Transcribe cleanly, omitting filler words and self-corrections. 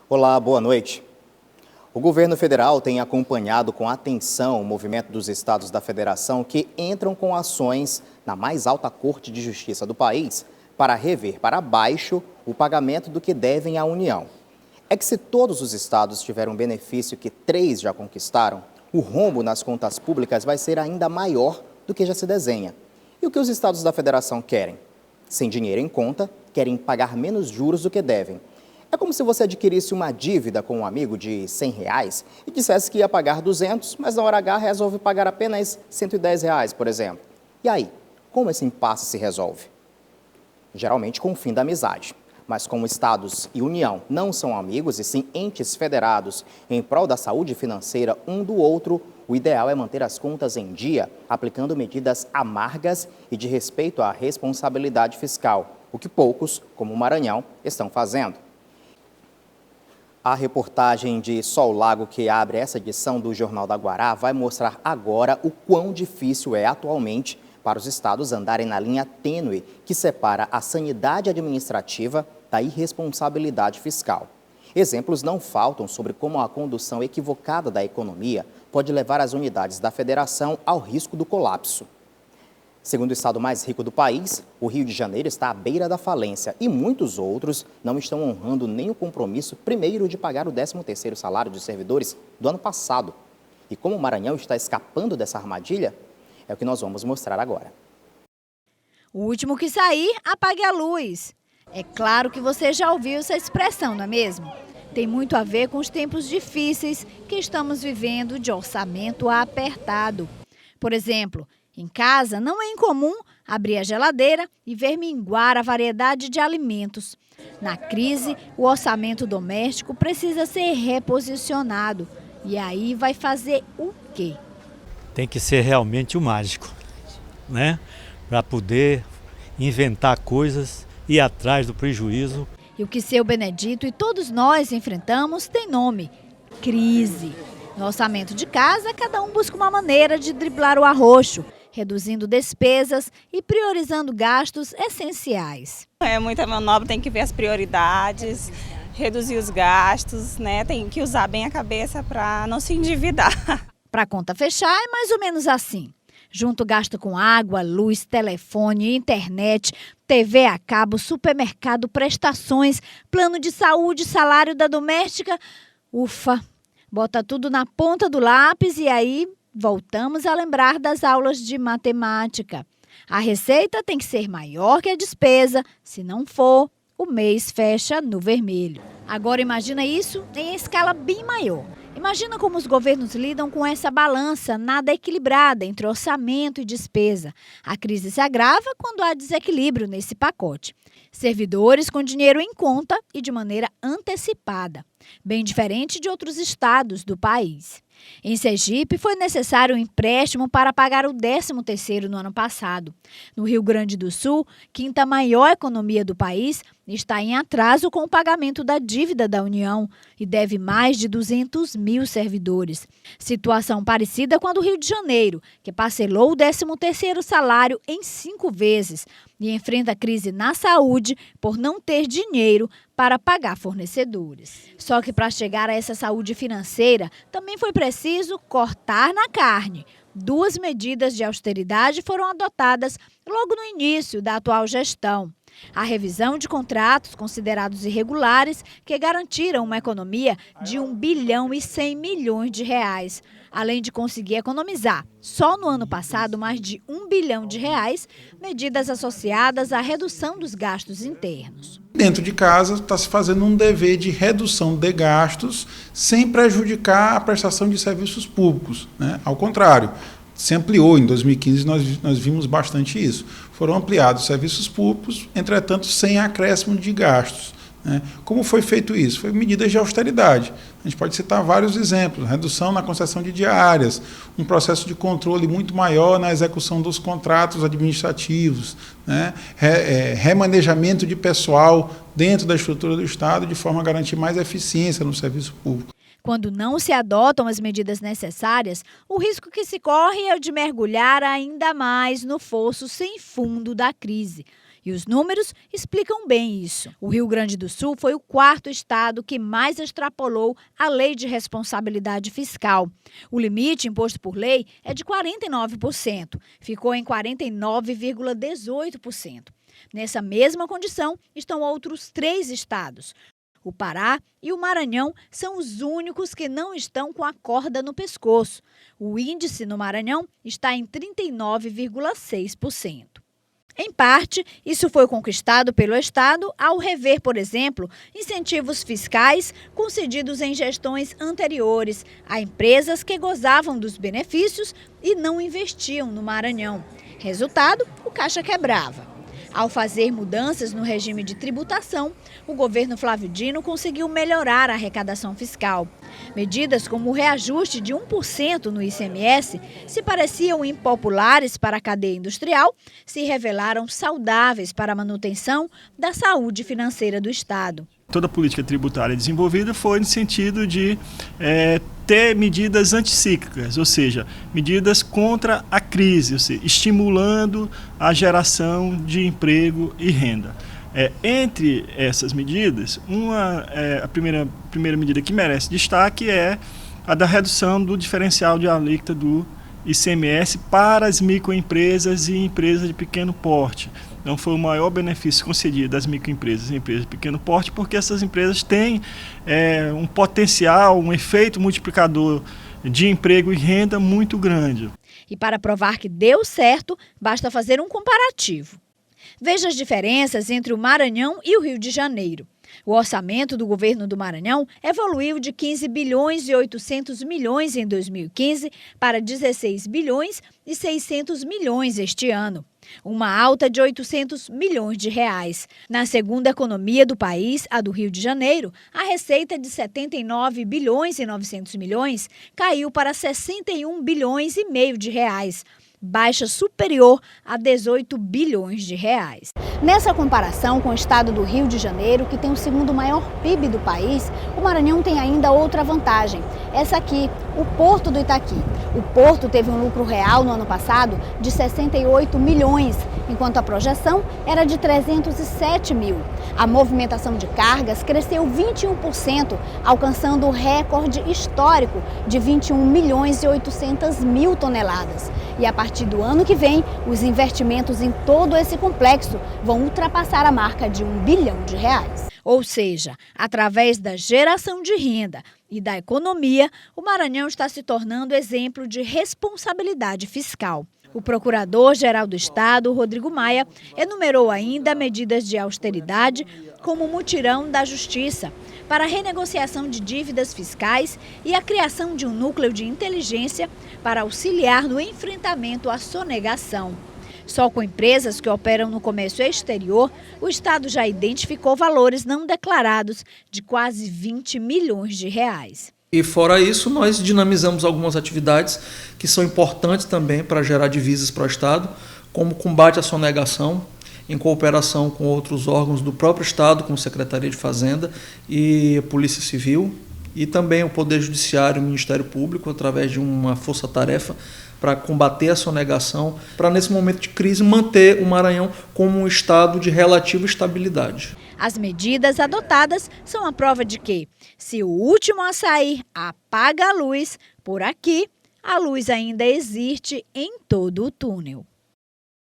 Olá, boa noite. O governo federal tem acompanhado com atenção o movimento dos estados da federação que entram com ações na mais alta corte de justiça do país para rever para baixo o pagamento do que devem à União. É que se todos os estados tiverem um benefício que 3 já conquistaram, o rombo nas contas públicas vai ser ainda maior do que já se desenha. E o que os estados da federação querem? Sem dinheiro em conta, querem pagar menos juros do que devem. É como se você adquirisse uma dívida com um amigo de R$ 100 e dissesse que ia pagar 200, mas na hora H resolve pagar apenas R$ 110, por exemplo. E aí, como esse impasse se resolve? Geralmente com o fim da amizade. Mas como estados e União não são amigos e sim entes federados em prol da saúde financeira um do outro, o ideal é manter as contas em dia, aplicando medidas amargas e de respeito à responsabilidade fiscal, o que poucos, como o Maranhão, estão fazendo. A reportagem de Sol Lago que abre essa edição do Jornal da Guará vai mostrar agora o quão difícil é atualmente para os estados andarem na linha tênue que separa a sanidade administrativa da irresponsabilidade fiscal. Exemplos não faltam sobre como a condução equivocada da economia pode levar as unidades da federação ao risco do colapso. Segundo o estado mais rico do país, o Rio de Janeiro está à beira da falência e muitos outros não estão honrando nem o compromisso primeiro de pagar o 13º salário dos servidores do ano passado. E como o Maranhão está escapando dessa armadilha, é o que nós vamos mostrar agora. O último que sair, apague a luz. É claro que você já ouviu essa expressão, não é mesmo? Tem muito a ver com os tempos difíceis que estamos vivendo de orçamento apertado. Por exemplo, em casa, não é incomum abrir a geladeira e ver minguar a variedade de alimentos. Na crise, o orçamento doméstico precisa ser reposicionado. E aí vai fazer o quê? Tem que ser realmente o mágico, né? Para poder inventar coisas e ir atrás do prejuízo. E o que seu Benedito e todos nós enfrentamos tem nome: crise. No orçamento de casa, cada um busca uma maneira de driblar o arroxo, reduzindo despesas e priorizando gastos essenciais. É muita manobra, tem que ver as prioridades, reduzir os gastos, né? Tem que usar bem a cabeça para não se endividar. Para a conta fechar, é mais ou menos assim. Junto gasto com água, luz, telefone, internet, TV a cabo, supermercado, prestações, plano de saúde, salário da doméstica. Ufa! Bota tudo na ponta do lápis e aí voltamos a lembrar das aulas de matemática. A receita tem que ser maior que a despesa, se não for, o mês fecha no vermelho. Agora imagina isso em escala bem maior. Imagina como os governos lidam com essa balança nada equilibrada entre orçamento e despesa. A crise se agrava quando há desequilíbrio nesse pacote. Servidores com dinheiro em conta e de maneira antecipada, bem diferente de outros estados do país. Em Sergipe, foi necessário um empréstimo para pagar o 13º no ano passado. No Rio Grande do Sul, quinta maior economia do país, está em atraso com o pagamento da dívida da União e deve mais de 200 mil servidores. Situação parecida com a do Rio de Janeiro, que parcelou o 13º salário em 5 vezes e enfrenta crise na saúde por não ter dinheiro para pagar fornecedores. Só que para chegar a essa saúde financeira, também foi preciso cortar na carne. 2 medidas de austeridade foram adotadas logo no início da atual gestão. A revisão de contratos considerados irregulares, que garantiram uma economia de R$ 1 bilhão e 100 milhões de reais, além de conseguir economizar, só no ano passado, mais de R$ 1 bilhão de reais, medidas associadas à redução dos gastos internos. Dentro de casa está se fazendo um dever de redução de gastos sem prejudicar a prestação de serviços públicos, né? Ao contrário, se ampliou. Em 2015 nós vimos bastante isso. Foram ampliados os serviços públicos, entretanto sem acréscimo de gastos, né? Como foi feito isso? Foi medidas de austeridade. A gente pode citar vários exemplos: redução na concessão de diárias, um processo de controle muito maior na execução dos contratos administrativos, né? Remanejamento de pessoal dentro da estrutura do Estado de forma a garantir mais eficiência no serviço público. Quando não se adotam as medidas necessárias, o risco que se corre é o de mergulhar ainda mais no fosso sem fundo da crise. E os números explicam bem isso. O Rio Grande do Sul foi o quarto estado que mais extrapolou a lei de responsabilidade fiscal. O limite imposto por lei é de 49%, ficou em 49,18%. Nessa mesma condição estão outros 3 estados. O Pará e o Maranhão são os únicos que não estão com a corda no pescoço. O índice no Maranhão está em 39,6%. Em parte, isso foi conquistado pelo Estado ao rever, por exemplo, incentivos fiscais concedidos em gestões anteriores a empresas que gozavam dos benefícios e não investiam no Maranhão. Resultado, o caixa quebrava. Ao fazer mudanças no regime de tributação, o governo Flávio Dino conseguiu melhorar a arrecadação fiscal. Medidas como o reajuste de 1% no ICMS, se pareciam impopulares para a cadeia industrial, se revelaram saudáveis para a manutenção da saúde financeira do Estado. Toda a política tributária desenvolvida foi no sentido de ter medidas anticíclicas, ou seja, medidas contra a crise, ou seja, estimulando a geração de emprego e renda. Entre essas medidas, a primeira medida que merece destaque é a da redução do diferencial de alíquota do ICMS para as microempresas e empresas de pequeno porte. Então foi o maior benefício concedido às microempresas e empresas de pequeno porte, porque essas empresas têm um potencial, um efeito multiplicador de emprego e renda muito grande. E para provar que deu certo, basta fazer um comparativo. Veja as diferenças entre o Maranhão e o Rio de Janeiro. O orçamento do governo do Maranhão evoluiu de 15 bilhões e 800 milhões em 2015 para 16 bilhões e 600 milhões este ano. Uma alta de 800 milhões de reais. Na segunda economia do país, a do Rio de Janeiro, a receita de 79 bilhões e 900 milhões caiu para 61 bilhões e meio de reais. Baixa superior a 18 bilhões de reais. Nessa comparação com o estado do Rio de Janeiro, que tem o segundo maior PIB do país, o Maranhão tem ainda outra vantagem. Essa aqui, o Porto do Itaqui. O Porto teve um lucro real no ano passado de 68 milhões, enquanto a projeção era de 307 mil. A movimentação de cargas cresceu 21%, alcançando o recorde histórico de 21 milhões e 800 mil toneladas. E a partir do ano que vem, os investimentos em todo esse complexo vão ultrapassar a marca de 1 bilhão de reais. Ou seja, através da geração de renda e da economia, o Maranhão está se tornando exemplo de responsabilidade fiscal. O Procurador-Geral do Estado, Rodrigo Maia, enumerou ainda medidas de austeridade, como o mutirão da Justiça, para a renegociação de dívidas fiscais e a criação de um núcleo de inteligência para auxiliar no enfrentamento à sonegação. Só com empresas que operam no comércio exterior, o Estado já identificou valores não declarados de quase 20 milhões de reais. E fora isso, nós dinamizamos algumas atividades que são importantes também para gerar divisas para o Estado, como o combate à sonegação, em cooperação com outros órgãos do próprio Estado, como Secretaria de Fazenda e Polícia Civil, e também o Poder Judiciário e o Ministério Público, através de uma força-tarefa para combater a sonegação, para nesse momento de crise manter o Maranhão como um estado de relativa estabilidade. As medidas adotadas são a prova de que, se o último a sair apaga a luz, por aqui, a luz ainda existe em todo o túnel.